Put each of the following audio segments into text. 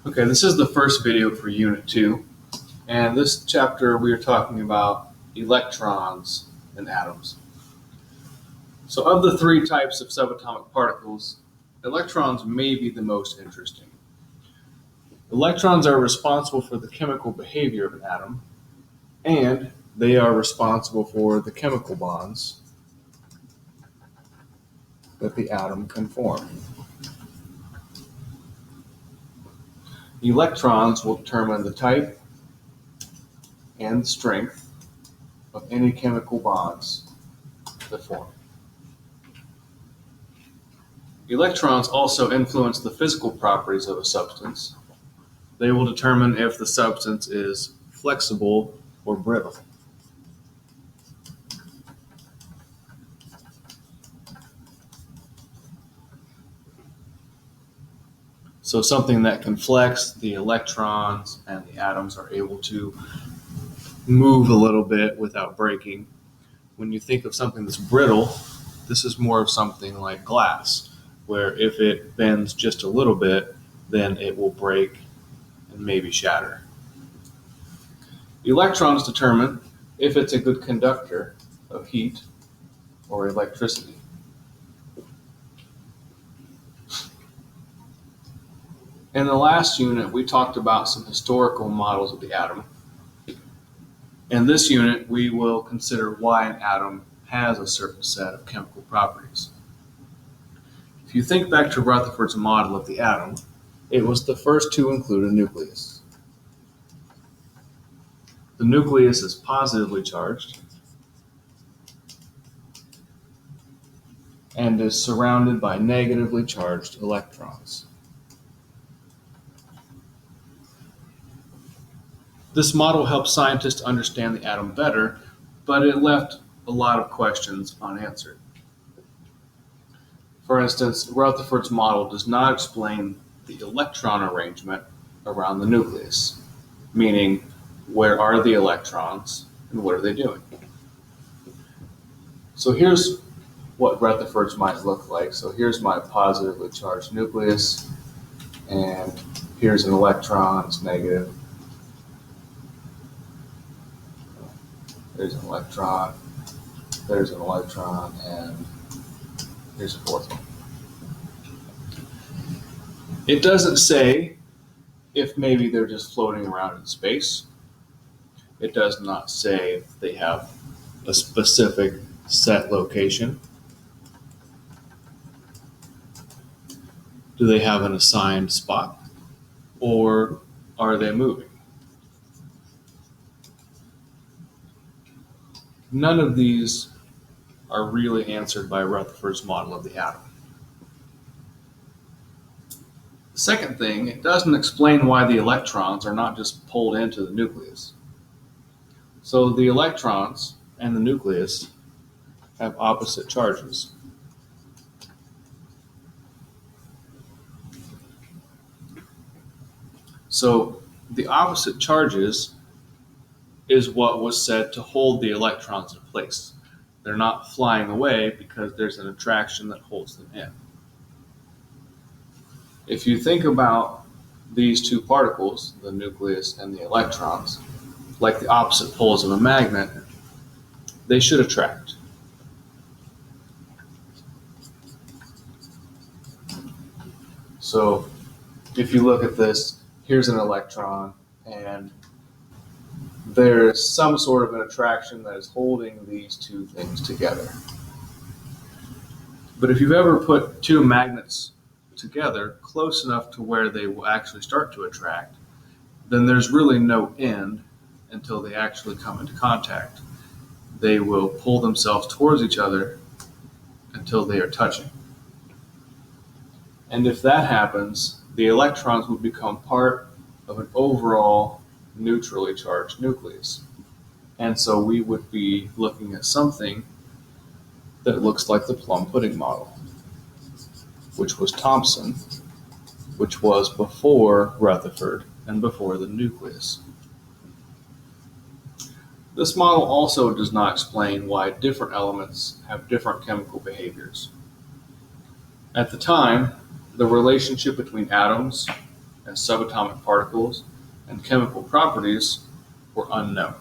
Okay, this is the first video for Unit 2, and this chapter we are talking about electrons and atoms. So of the three types of subatomic particles, electrons may be the most interesting. Electrons are responsible for the chemical behavior of an atom, and they are responsible for the chemical bonds that the atom can form. Electrons will determine the type and strength of any chemical bonds that form. Electrons also influence the physical properties of a substance. They will determine if the substance is flexible or brittle. So something that can flex, the electrons and the atoms are able to move a little bit without breaking. When you think of something that's brittle, this is more of something like glass, where if it bends just a little bit, then it will break and maybe shatter. Electrons determine if it's a good conductor of heat or electricity. In the last unit, we talked about some historical models of the atom. In this unit, we will consider why an atom has a certain set of chemical properties. If you think back to Rutherford's model of the atom, it was the first to include a nucleus. The nucleus is positively charged and is surrounded by negatively charged electrons. This model helped scientists understand the atom better, but it left a lot of questions unanswered. For instance, Rutherford's model does not explain the electron arrangement around the nucleus, meaning where are the electrons and what are they doing? So here's what Rutherford's might look like. So here's my positively charged nucleus, and here's an electron, it's negative. There's an electron, and here's a fourth one. It doesn't say if maybe they're just floating around in space. It does not say if they have a specific set location. Do they have an assigned spot? Or are they moving? None of these are really answered by Rutherford's model of the atom. The second thing, it doesn't explain why the electrons are not just pulled into the nucleus. So the electrons and the nucleus have opposite charges. So the opposite charges is what was said to hold the electrons in place. They're not flying away because there's an attraction that holds them in. If you think about these two particles, the nucleus and the electrons, like the opposite poles of a magnet, they should attract. So if you look at this, here's an electron, and there's some sort of an attraction that is holding these two things together. But if you've ever put two magnets together close enough to where they will actually start to attract, then there's really no end until they actually come into contact. They will pull themselves towards each other until they are touching. And if that happens, the electrons would become part of an overall neutrally charged nucleus. And so we would be looking at something that looks like the plum pudding model, which was Thomson, which was before Rutherford and before the nucleus. This model also does not explain why different elements have different chemical behaviors. At the time, the relationship between atoms and subatomic particles and chemical properties were unknown.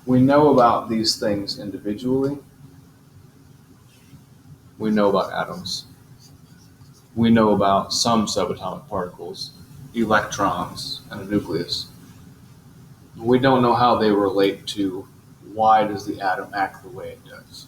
We know about these things individually. We know about atoms. We know about some subatomic particles, electrons, and a nucleus. We don't know how they relate to why does the atom act the way it does.